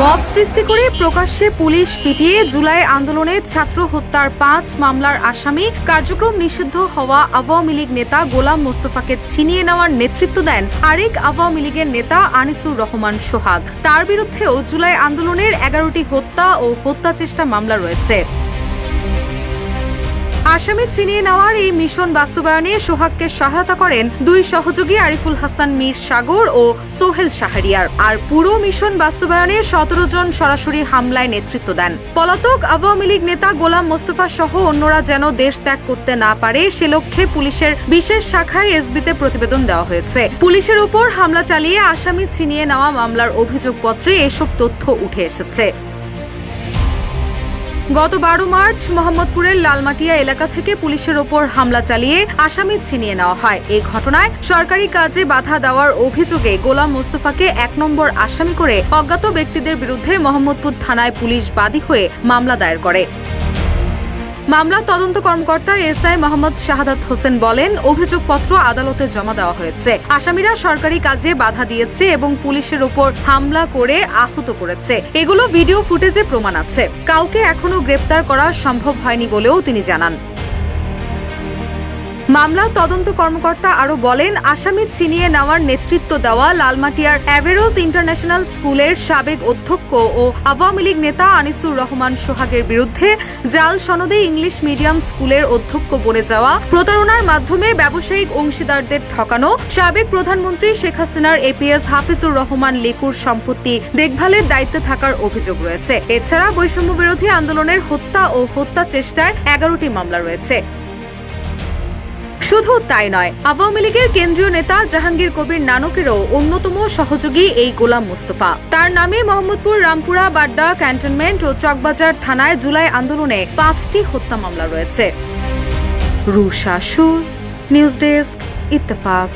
Mob সৃষ্টি করে প্রকাশ্যে পুলিশ পিটিয়ে জুলাই আন্দোলনে ছাত্র হত্যার ৫ মামলার আসামি কার্যক্রম নিষিদ্ধ হওয়া আওয়ামী লীগ নেতা গোলাম মোস্তফাকে ছিনিয়ে নেওয়ার নেতৃত্ব দেন আরেক আওয়ামী লীগের নেতা আনিসুর রহমান সোহাগ। তার বিরুদ্ধেও জুলাই আন্দোলনের ১১টি হত্যা ও হত্যা চেষ্টা মামলা রয়েছে। আসামি ছিনিয়ে নেওয়ার এই মিশন বাস্তবায়নে সোহাগকে সহায়তা করেন দুই সহযোগী আরিফুল হাসান মীর সাগর ও সোহেল শাহরিয়ার। আর পুরো মিশন বাস্তবায়নে ১৭ জন সরাসরি হামলায় নেতৃত্ব দেন। পলাতক আওয়ামী লীগ নেতা গোলাম মোস্তফা সহ অন্যরা যেন দেশ ত্যাগ করতে না পারে সে লক্ষ্যে পুলিশের বিশেষ শাখায় এসবিতে প্রতিবেদন দেওয়া হয়েছে। পুলিশের উপর হামলা চালিয়ে আসামি ছিনিয়ে নেওয়া মামলার অভিযোগপত্রে এসব তথ্য উঠে এসেছে। গত ১২ মার্চ মোহাম্মদপুরের লালমাটিয়া এলাকা থেকে পুলিশের ওপর হামলা চালিয়ে আসামি ছিনিয়ে নেওয়া হয়। এই ঘটনায় সরকারি কাজে বাধা দেওয়ার অভিযোগে গোলাম মোস্তফাকে ১ নম্বর আসামি করে অজ্ঞাত ব্যক্তিদের বিরুদ্ধে মোহাম্মদপুর থানায় পুলিশ বাদী হয়ে মামলা দায়ের করে। মামলার তদন্ত কর্মকর্তা এসআই মোহাম্মদ শাহাদাত হোসেন বলেন, অভিযোগপত্র আদালতে জমা দেওয়া হয়েছে। আসামিরা সরকারি কাজে বাধা দিয়েছে এবং পুলিশের উপর হামলা করে আহত করেছে। এগুলো ভিডিও ফুটেজে প্রমাণ আছে। কাউকে এখনো গ্রেপ্তার করা সম্ভব হয়নি বলেও তিনি জানান। মামলার তদন্ত কর্মকর্তা আরো বলেন, আসামি ছিনিয়ে নেওয়ার নেতৃত্ব দেওয়া লালমাটিয়ার অ্যাভেরোজ ইন্টারন্যাশনাল স্কুলের সাবেক অধ্যক্ষ ও আওয়ামী লীগ নেতা আনিসুর রহমান সোহাগের বিরুদ্ধে জাল সনদে ইংলিশ মিডিয়াম স্কুলের অধ্যক্ষ বনে যাওয়া, প্রতারণার মাধ্যমে ব্যবসায়িক অংশীদারদের ঠকানো, সাবেক প্রধানমন্ত্রী শেখ হাসিনার এপিএস হাফিজুর রহমান লিকুর সম্পত্তি দেখভালের দায়িত্বে থাকার অভিযোগ রয়েছে। এছাড়া বৈষম্য বিরোধী আন্দোলনের হত্যা ও হত্যা চেষ্টায় ১১টি মামলা রয়েছে। শুধু তাই নয়, আওয়ামী লীগের কেন্দ্রীয় নেতা জাহাঙ্গীর কবির নানকেরও অন্যতম সহযোগী এই গোলাম মোস্তফা। তার নামে মোহাম্মদপুর, রামপুরা, বাড্ডা ক্যান্টনমেন্ট ও চকবাজার থানায় জুলাই আন্দোলনে ৫টি হত্যা মামলা রয়েছে। রুশা সুর, নিউজ ডেস্ক, ইত্তেফাক।